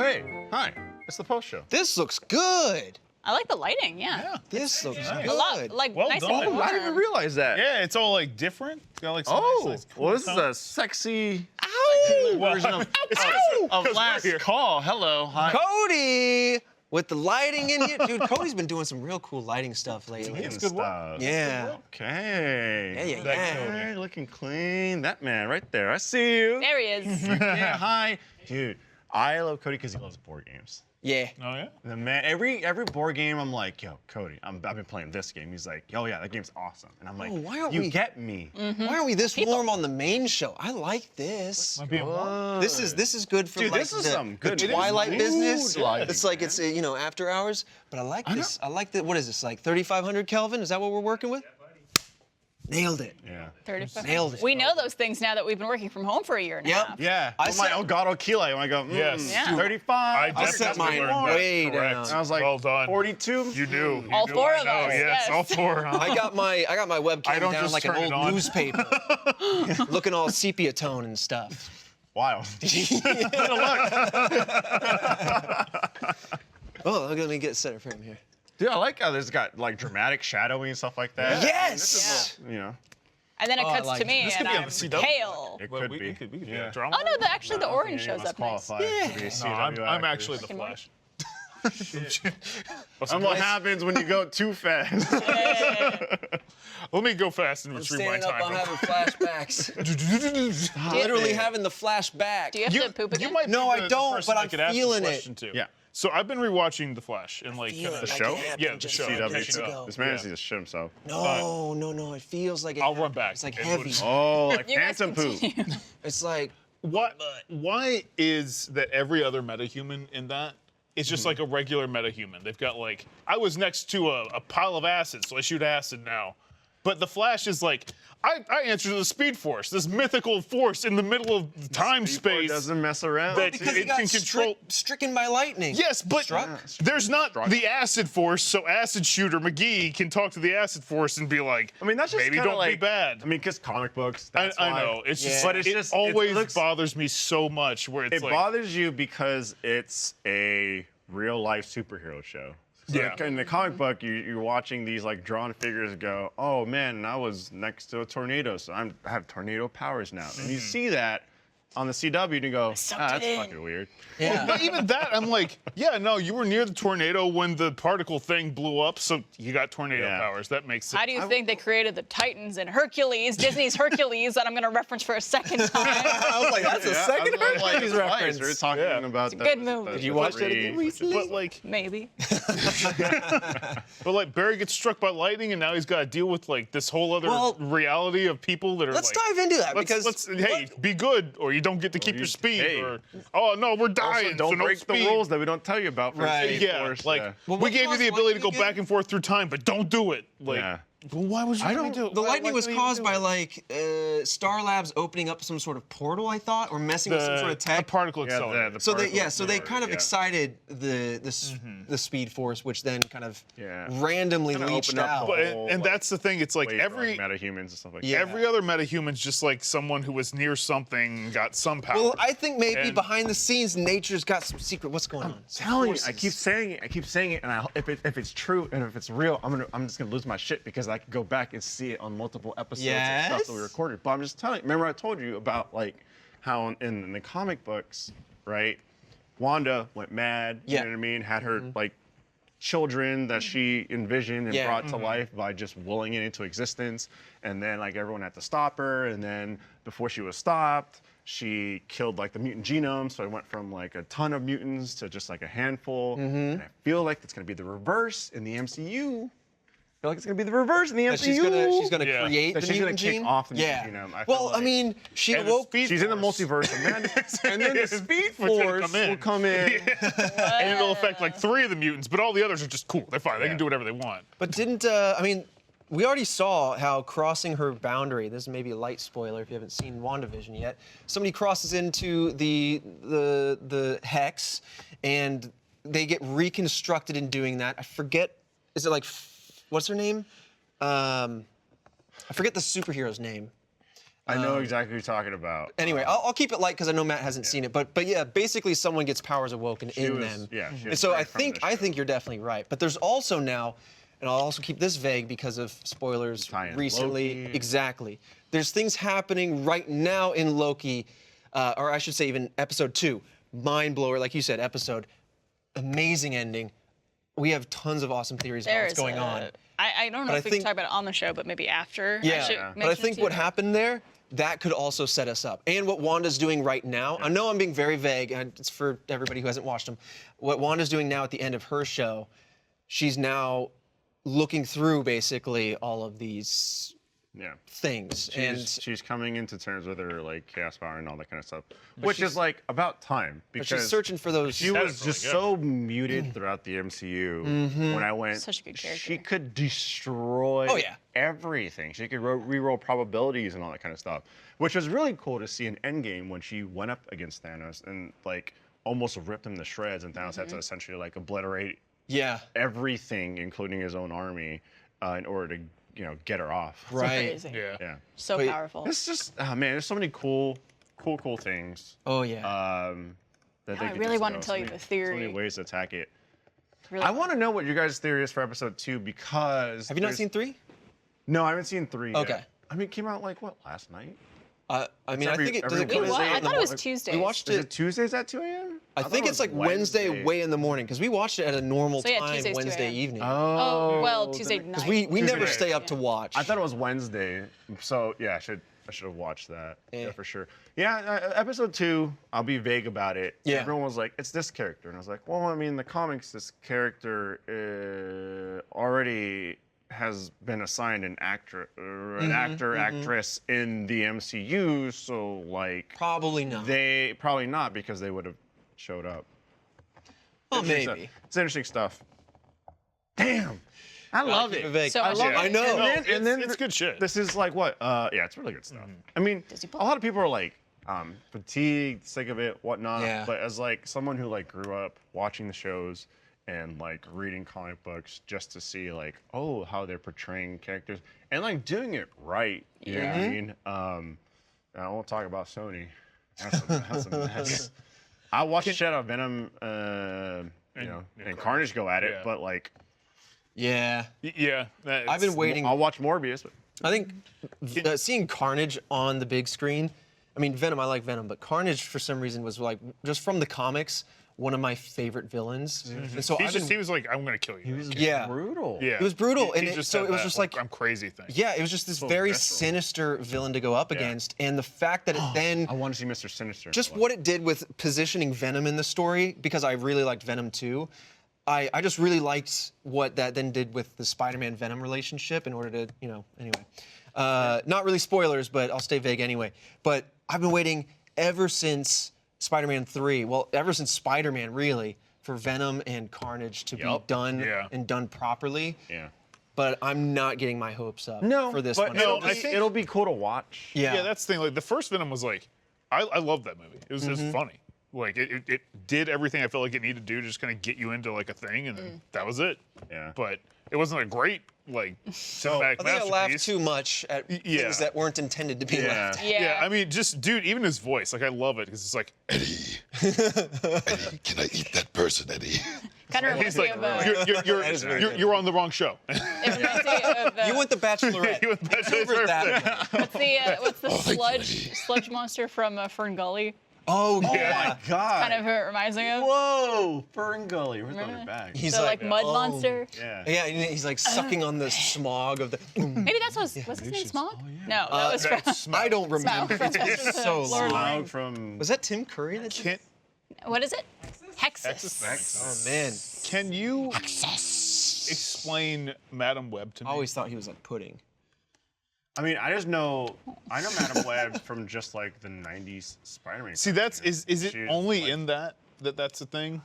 hey. Hi. It's the post show. This looks good. I like the lighting, yeah. Yeah. This looks nice. good. A lot, like, Well nice done. and Oh, I didn't even warm. realize that. Yeah, it's all like different. It's got like some Oh, nice, like, well, this is tone. a sexy Ow! version of we're last here. call. Hello. Hi. Cody! With the lighting in here. Dude, Cody's been doing some real cool lighting stuff lately. It's good work. stuff. Yeah. Okay. Yeah. Okay, looking clean. That man right there. I see you. There he is. Yeah, hi. Dude, I love Cody because he loves board games. Yeah. Oh yeah. The man, every board game, I'm like, yo, Cody, I've been playing this game. He's like, oh yeah, that game's awesome. And I'm like, why aren't you we- get me. Why aren't we this warm on the main show? I like this. Might be a warm. This is good for Dude, like this is the, some good the Twilight mood business. lighting, It's like it's after hours, but I like this. I like that. What is this, like 3,500 Kelvin? Is that what we're working with? Nailed it. Yeah. 35. Nailed it. We know those things now that we've been working from home for a year and a Yep. half. Yeah. I I my set- Elgato Kilo, and I go, Yes. Yeah. 35. I set mine learned that. way Correct. down. And I was like, Well done. 42. You do. All You do. four I of know, us, Yes, yes. all four. Huh? I got my webcam don't down just like an turn it old on. newspaper, looking all sepia tone and stuff. Wow. Oh, let me get center frame here. Dude, I like how there's got like dramatic shadowing and stuff like that. Yes. You know, And then it Oh, I cuts like to it. me This and could be on I'm the CW. pale. it Well, could we be. could be Yeah. a drama. Oh no, actually the orange shows up nice. qualify to be a No, CW I'm actor. actually the Second one. Flash. And what happens when you go too fast? Let me go fast and retrieve my Standing up, I'm time. having flashbacks. Literally having the flashback. Do you have to poop again? You might No, be I the don't, person but I I'm could ask this feeling it. question to. Yeah. So I've been rewatching The Flash and like Feel kinda it like show? it happened Yeah, the just show. a few CW. minutes ago. This man Yeah. needs to shit himself. No. It feels like it I'll happened. run back It's like and heavy. Oh, like You guys phantom poop. continue. It's like Why is that every other metahuman in that is just like a regular metahuman? They've got like, I was next to a pile of acid, so I shoot acid now. But the Flash is like, I answer to the Speed Force, this mythical force in the middle of time People space. doesn't mess around. That- because he it got can control- stricken by lightning. Yes, but Struck? there's not the acid force, so acid shooter McGee can talk to the acid force and be like, I mean, that's just maybe kinda don't like, be bad. I mean, because comic books. I That's why. know. It's just, Yeah. But it's it just- it always looks- bothers me so much where it's It like, bothers you because it's a real life superhero show. So Yeah. in the comic book, you're watching these like drawn figures go, oh man, I was next to a tornado, so I have tornado powers now. And you see that on the CW and you go, that's fucking weird. Yeah. But even that, I'm like, yeah, no, you were near the tornado when the particle thing blew up, so you got tornado Yeah. powers. That makes sense. How do you think they created the Titans and Hercules, Disney's Hercules, that I'm going to reference for a second time? I was like, that's a second Hercules reference. We're talking Yeah. about It's a good movie. Did you watch that again recently? But like, Maybe. Barry gets struck by lightning, and now he's got to deal with like this whole other Well, reality of people that are Let's like. dive into that Let's, hey, be good, or you don't get to keep your speed, hey. or oh no, we're dying. Also, don't so no break speed. the rules that we don't tell you about. For Right. Speed Yeah, Force. like Well, we what gave you caused the ability to go lightning back and forth through time, but don't do it. Like, Yeah. well, why would you I trying to don't- do it? The Why- lightning why was couldn't you caused do by it? like Star Labs opening up some sort of portal, I thought, or messing with some sort of a tech. particle Yeah, accelerator. the So they particle they kind of yeah. excited the Speed Force, which then kind of Yeah. randomly Kinda leached opened up out. the But, whole, and that's the thing. It's like way for, every metahumans and stuff like Yeah. that. every other metahuman's just like someone who was near something, got some power. Well, I think maybe And- behind the scenes, nature's got some secret. What's going on? Some Telling you, I forces. keep saying it, and if it's true and if it's real, I'm just gonna lose my shit because I can go back and see it on multiple episodes of stuff that we Yes. recorded. But I'm just telling you. Remember, I told you about like how in the comic books, right? Wanda went mad. Yeah. You know what I mean? Had her like children that she envisioned and Yeah. brought to life by just willing it into existence, and then like everyone had to stop her, and then before she was stopped, she killed like the mutant genome, so it went from like a ton of mutants to just like a handful. And I feel like it's gonna be the reverse in the MCU. I feel like it's gonna be the reverse in the That MCU. she's gonna Yeah. create That the she's gonna mutant kick gene? off the yeah. mutant genome. I feel Well, I like- mean, she And the woke. Speed She's in the Force. multiverse of madness, and then the Speed Force will Force come in. will come in. and it'll affect like 3 of the mutants, but all the others are just cool. They're fine. They Yeah. can do whatever they want. But didn't I mean? We already saw how crossing her boundary. This is maybe a light spoiler if you haven't seen WandaVision yet. Somebody crosses into the hex, and they get reconstructed in doing that. I forget. Is it like what's her name? I forget the superhero's name. I know exactly what you're talking about. Anyway, I'll keep it light because I know Matt hasn't seen it, but yeah, basically someone gets powers awoken in was- them. yeah, she And was so right from the I show. think you're definitely right. But there's also now, and I'll also keep this vague because of spoilers Tie-in recently. Loki. Exactly. There's things happening right now in Loki, or I should say even episode 2. Mind blower, like you said, episode. Amazing ending. We have tons of awesome theories about what's going on. I don't know But if I we think- can talk about it on the show, but maybe after. Yeah, should but I mention it think to what you. happened there, that could also set us up. And what Wanda's doing right now, I know I'm being very vague, and it's for everybody who hasn't watched them. What Wanda's doing now at the end of her show, she's now looking through basically all of these Yeah. things. She's coming into terms with her like chaos power and all that kind of stuff, which is like about time but because she's searching for those. she That was is really just good. so muted throughout the MCU. When I went, Such a good she character. could destroy Oh, yeah. everything. She could re-roll probabilities and all that kind of stuff, which was really cool to see in Endgame when she went up against Thanos and like almost ripped him to shreds, and Thanos had to essentially like obliterate Yeah, everything, including his own army, in order to get her off. right. Crazy. Yeah. Yeah. So But powerful. It's just, oh man, there's so many cool things. Oh, yeah. That Yeah, I could really just want go. to tell you So the So many theory. ways to attack it. Really I want to know what your guys' theory is for episode 2 because. Have you not there's- seen 3? No, I haven't seen 3. Okay. Yet. I mean, it came out like what, last night? I mean, I every- think it does every it We come Wednesday wa- out I in the thought it was morning? Tuesdays. We watched Is it. it Tuesdays at 2 a.m.? I thought think it it's was like Wednesday, way in the morning, because we watched it at a normal So, yeah, time Tuesdays, 2 Wednesday a.m. evening. Oh, well, Tuesday then- night. Because we never Tuesday stay night. up to watch. I thought it was Wednesday, so yeah, I should have watched that. Yeah. Yeah, for sure. Yeah, episode 2, I'll be vague about it. Yeah. Everyone was like, "It's this character," and I was like, "Well, I mean, in the comics, this character already has been assigned an actor, actress in the MCU, so like, Probably not. they probably not because they would have showed up." Well, Interesting maybe. stuff. It's interesting stuff. Damn, I love keep it. it vague. So I much love good. I know. And then It's good shit. This is like what? Yeah, it's really good stuff. I mean, Disney a lot of people are like fatigued, sick of it, whatnot. Yeah. But as like someone who like grew up watching the shows and like reading comic books just to see like, oh, how they're portraying characters and like doing it right. You know what I mean? I won't talk about Sony. That's a mess. I watched the shit out of Venom, and Carnage go at it, Yeah. but like, Yeah. Yeah. I've been waiting. I'll watch Morbius. But I think seeing Carnage on the big screen, I mean, Venom, I like Venom, but Carnage for some reason was like, just from the comics, one of my favorite villains. And so He was like, I'm gonna kill you. yeah. brutal. Yeah. It was brutal, He and just so said it was that, just like, I'm crazy thing. yeah, it was just this very visceral. sinister villain to go up against, and the fact that it then I want to see Mr. Sinister. just what it did with positioning Venom in the story, because I really liked Venom too. I just really liked what that then did with the Spider-Man Venom relationship in order to, anyway. Not really spoilers, but I'll stay vague anyway. But I've been waiting ever since Spider-Man 3, well, ever since Spider-Man really, for Venom and Carnage to be Yup. done Yeah. and done properly. Yeah. But I'm not getting my hopes up No, for this but one. no, I think it'll be cool to watch. yeah. Yeah, that's the thing. Like the first Venom was like, I loved that movie. It was just funny. Like it did everything I felt like it needed to do to just kind of get you into like a thing, and then that was it. Yeah. But it wasn't a great like cinematic I think I laughed masterpiece. too much at yeah. things that weren't intended to be Yeah. laughed at. Yeah. Yeah, I mean, just dude, even his voice, like I love it because it's like Eddie, can I eat that person, Eddie? Kind of reminds he's me like of you're on the wrong show. it reminds me of You went the Bachelorette. You went the It's over at Bachelorette. that. what's the thank you, sludge monster from Ferngully? Oh, Oh yeah. my God. Kind of who it reminds me of. Whoa, Ferngully. Where's Remember my bag? He's So like mud oh. monster. Yeah. Yeah, and he's like sucking on the smog of the. Maybe that's what's his name? Smog? No, that was from. I don't remember. From It's so Lord of the long. Smaug Rings. from. Was that Tim Curry? That did- Can, What is it? Hexus. Oh man, can you explain Madam Web to me? I always thought he was like pudding. I mean, I know Madam Web from just like the '90s Spider-Man. See, that's is it She's, only like- in that's a thing?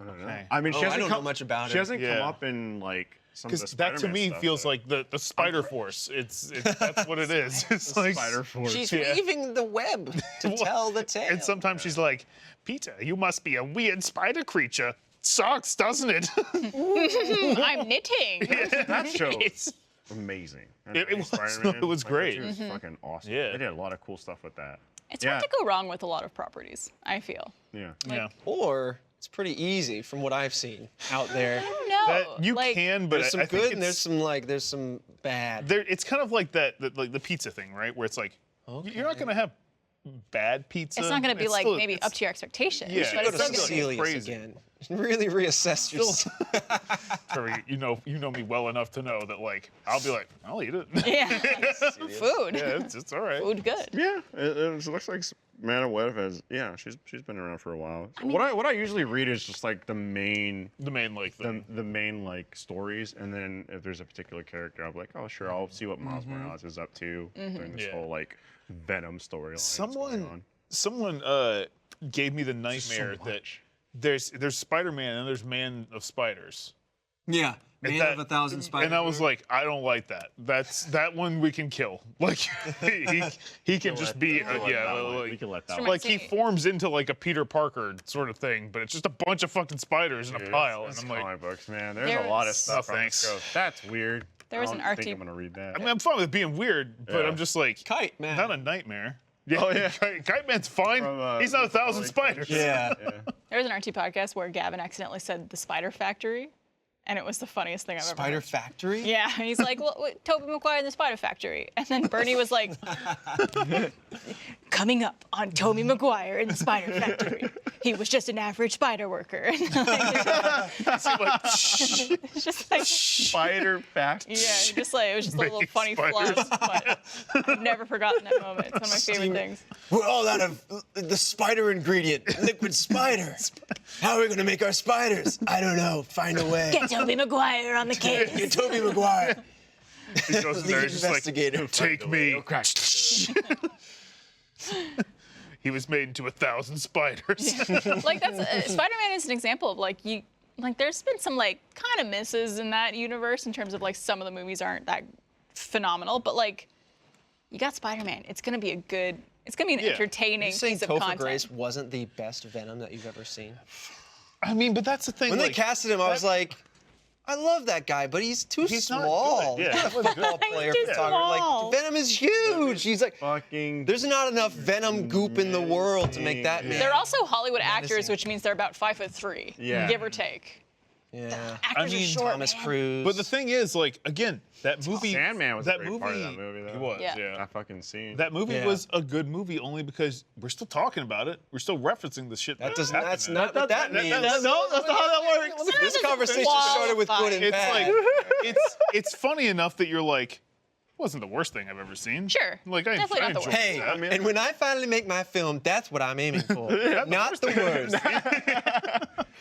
I don't know. Okay. I mean, Oh, she I hasn't don't come, know much about She her. hasn't Yeah. come up in like some of the Because that to Spider-Man me stuff, feels but- like the Spider Force. It's that's what it is. It's like Spider Force. She's Yeah. weaving the web to tell the tale. And sometimes she's like, Peter, you must be a weird spider creature. Sucks, doesn't it? I'm knitting. that show. It's- amazing. And It was- Spider-Man, it was great. It was fucking awesome. Yeah. They did a lot of cool stuff with that. It's hard to go wrong with a lot of properties, I feel. Yeah. Yeah. Or it's pretty easy from what I've seen out there. I don't know. That you like, can, but There's some I think good and it's- there's some bad. There, it's kind of like that, like the pizza thing, right? Where it's like, you're not gonna have bad pizza. It's not going to be like still- maybe it's- up to your expectations. Yeah, but Go it's to still gonna be Cecilia's crazy. again. Really reassess yourself. Trevor, you know me well enough to know that like I'll be like, I'll eat it. Yeah. Food. Yeah, it's all right. Food good. Yeah, it looks like Madame Web has. Yeah, she's been around for a while. What I usually read is just like the main The main like thing. the main like stories, and then if there's a particular character, I'm like, oh sure, I'll see what Miles Morales is up to during this Yeah. whole like Venom storyline. that's going on. Someone gave me the nightmare that there's Spider-Man and there's Man of Spiders. Yeah. And Man that- of a Thousand Spiders. And I was like, I don't like that. That one we can kill. Like he can just be we can let that From one. like he forms into like a Peter Parker sort of thing, but it's just a bunch of fucking spiders in a pile, and It's I'm like, comic books, man. There's There a lot of was- stuff. No, on thanks. this show. That's weird. There was I an don't arty- think I'm gonna read that. I mean, I'm fine with being weird, but Yeah. I'm just like, Kite Man. not a nightmare. Yeah, Oh, yeah. Kite Man's fine. From, He's not a thousand Comic spiders. Yeah. There was an RT podcast where Gavin accidentally said the Spider Factory, and it was the funniest thing I've ever Spider heard. Factory? Yeah, and he's like, well, Tobey Maguire in the Spider Factory. And then Bernie was like, coming up on Tobey Maguire in the Spider Factory. He was just an average spider worker. It's just like, Spider Factory. yeah, just like, it was just a little Making funny spiders. fluff, but I've never forgotten that moment. It's one of my favorite things. We're all out of the spider ingredient, liquid spider. How are we gonna make our spiders? I don't know. Find a way. Get Tobey Maguire on the case. Get Tobey Maguire. He goes in The there, just like, investigator. take me. Crack. He was made into 1,000 spiders. Like that's Spider-Man is an example of there's been some like kind of misses in that universe in terms of like some of the movies aren't that phenomenal, but like you got Spider-Man. It's gonna be an Yeah. entertaining You saying piece of Topher content. Grace wasn't the best Venom that you've ever seen? I mean, but that's the thing. When they like, casted him, I was like, I love that guy, but he's too He's not small. good. Yeah, He's not a he wasn't football good. player, He's too photographer. small. Like Venom is huge. He's like, Fucking. there's not enough Venom goop in the world to make that man. They're also Hollywood actors, Menacing. which means they're about 5'3", Yeah. give or take. Yeah. Actors are short, Thomas man. Cruise. But the thing is, like, again, that movie. Sandman was that a great part of that movie, though. He was, Yeah. yeah. That fucking scene. That movie Yeah. was a good movie only because we're still talking about it. We're still referencing the shit. that does, happened that's in not what that means. no, that's not how that works. This conversation started with good and It's bad. like it's funny enough that you're like, wasn't the worst thing I've ever seen. Sure. Like I Definitely not the enjoyed worst. Hey, that. and when I finally make my film, that's what I'm aiming for. Not the worst.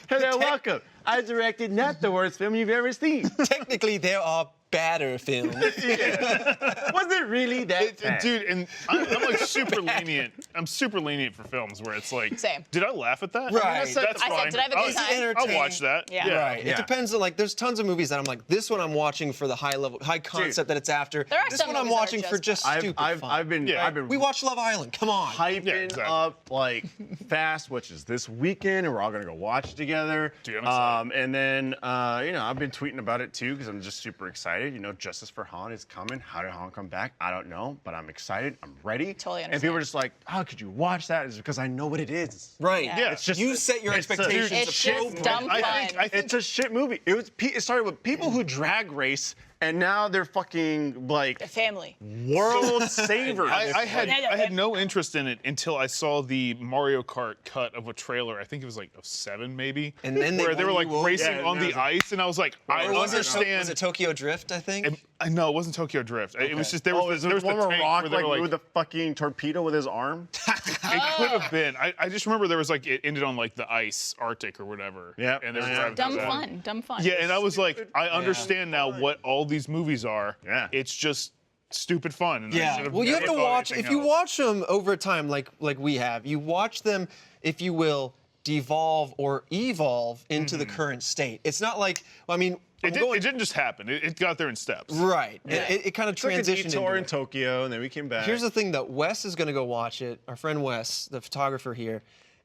Hello, welcome. I directed not the worst film you've ever seen. Technically, there are badder films. Was it really that bad? Dude, and I'm like super lenient. I'm super lenient for films where it's like, Same. did I laugh at that? Right. That's I said, fine. did I have a good time? I'll watch that. Yeah. Right. Yeah. It depends on, like, there's tons of movies that I'm like, this one I'm watching for the high concept that it's after. There are This some one I'm movies that are watching for just stupid I've fun. been We watched Love Island. Come on. hyping Yeah, exactly. up like Fast, which is this weekend, and we're all gonna go watch it together. Dude, I'm excited. And then I've been tweeting about it too because I'm just super excited. You know, Justice for Han is coming. How did Han come back? I don't know, but I'm excited. I'm ready. Totally And people are just like, how could you watch that? It's because I know what it is. Right. Yeah. It's just- you set your it's a- expectations. It's so just dumb I fun. think It's a shit movie. It started with people who drag race, and now they're fucking like The family. world savers. I had no interest in it until I saw the Mario Kart cut of a trailer. I think it was like of 7 maybe. And then they where they were won like you over. racing Yeah, on the yeah. ice, and I was like, I Or was understand. it Tokyo Drift, I think? I know it wasn't Tokyo Drift. It was just there Oh, was is there there was one the where tank Rock where they like were like with a fucking torpedo with his arm? it could have been. I just remember there was like it ended on like the ice Arctic or whatever. Yep. And they were Yeah. driving Dumb through that. fun. Dumb fun. Yeah, and I was like, I understand now what all these movies are. Yeah. It's just stupid fun. And I Yeah. should Well, you have never to thought watch, anything if you else. watch them over time, like we have, you watch them, if you will, devolve or evolve into the current state. It's not like, I mean, It didn't just happen. It got there in steps. right. It kind of Took a transitioned detour in into it. Tokyo, and then we came back. Here's the thing, though. Wes is going to go watch it. Our friend Wes, the photographer here,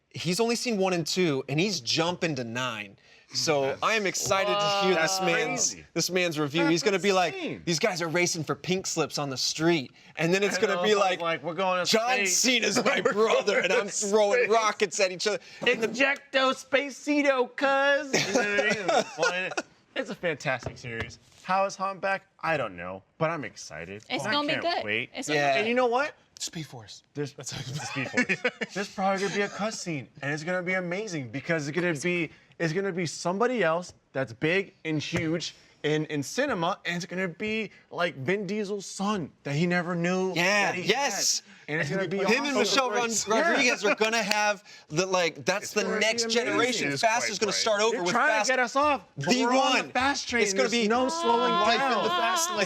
he's only seen 1 and 2, and he's jumping to 9. So I am excited to hear crazy. this man's review. That's He's gonna be like, insane. these guys are racing for pink slips on the street, and then it's gonna be like we're going to John space. Cena's my brother, and I'm throwing rockets at each other. Ejecto Spacito, cuz. You know what I mean? It's a fantastic series. How is Han back? I don't know, but I'm excited. It's I gonna be can't good. Wait. It's Yeah. And you know what? Speed Force. There's the Speed Force. There's probably gonna be a cutscene, and it's gonna be amazing because it's gonna be somebody else that's big and huge in cinema, and it's gonna be like Vin Diesel's son that he never knew. Yeah, that he yes. had. And it's gonna be Him and Michelle awesome. Rodriguez are gonna have that's the gonna be next amazing. generation. It is Fast quite is gonna bright. start over They're with trying Fast. to get us off. But The we're on one. the fast train. It's gonna There's be no slowing Life in the down. fast lane.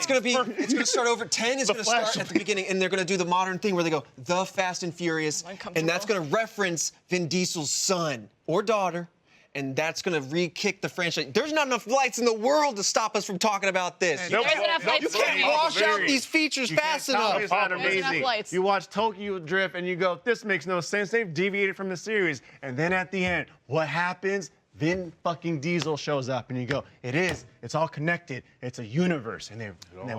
It's gonna start over 10. It's The gonna start Flash. at the beginning, and they're gonna do the modern thing where they go the Fast and Furious, and that's gonna reference Vin Diesel's son or daughter, and that's gonna re-kick the franchise. There's not enough lights in the world to stop us from talking about this. There's enough lights You for can't me. wash out these features fast enough. It's not There's enough amazing. lights. You watch Tokyo Drift and you go, this makes no sense. They've deviated from the series. And then at the end, what happens? Vin fucking Diesel shows up and you go, it is. It's all connected. It's a universe. And they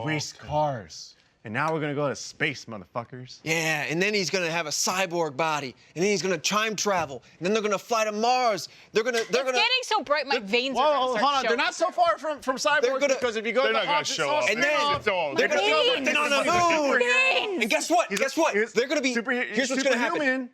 race cars. And now we're gonna go to space, motherfuckers. Yeah, and then he's gonna have a cyborg body, and then he's gonna time travel, and then they're gonna fly to Mars. They're gonna. It's getting so bright, my veins are Whoa, gonna start hold on. showing. They're not so far from cyborgs gonna- because if you go They're to not gonna Hobbs, it's show all up. And then spin-off. It's all- they're gonna be Beans. lifting on the Superhero. moon. And guess what? Guess what? he's They're gonna be. Here's what's gonna happen. superhuman.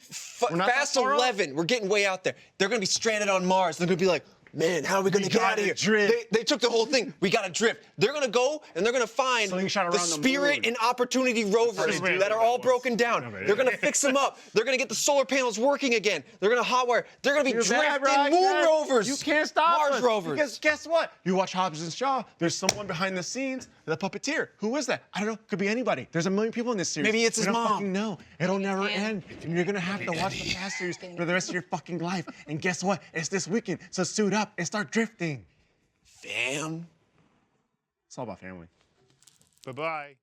We're not Fast that far off. 11. We're getting way out there. They're gonna be stranded on Mars. They're gonna be like, man, how are we gonna get out of gotta here? drift. They took the whole thing. We gotta drift. They're gonna go and they're gonna find Slingshot the around the Spirit moon. and Opportunity rovers Wait, that are all wait, broken down. wait. They're gonna fix them up. They're gonna get the solar panels working again. They're gonna hotwire. They're gonna be You're bad, drafting right? moon Yes. rovers. You can't stop Mars us. rovers. Because guess what? You watch Hobbs and Shaw. There's someone behind the scenes, the puppeteer. Who is that? I don't know. Could be anybody. There's a million people in this series. Maybe it's We his don't mom. fucking know. It'll never end. And you're gonna have to watch the Fast series for the rest of your fucking life. And guess what? It's this weekend. So suit up and start drifting. Damn. It's all about family. Bye-bye.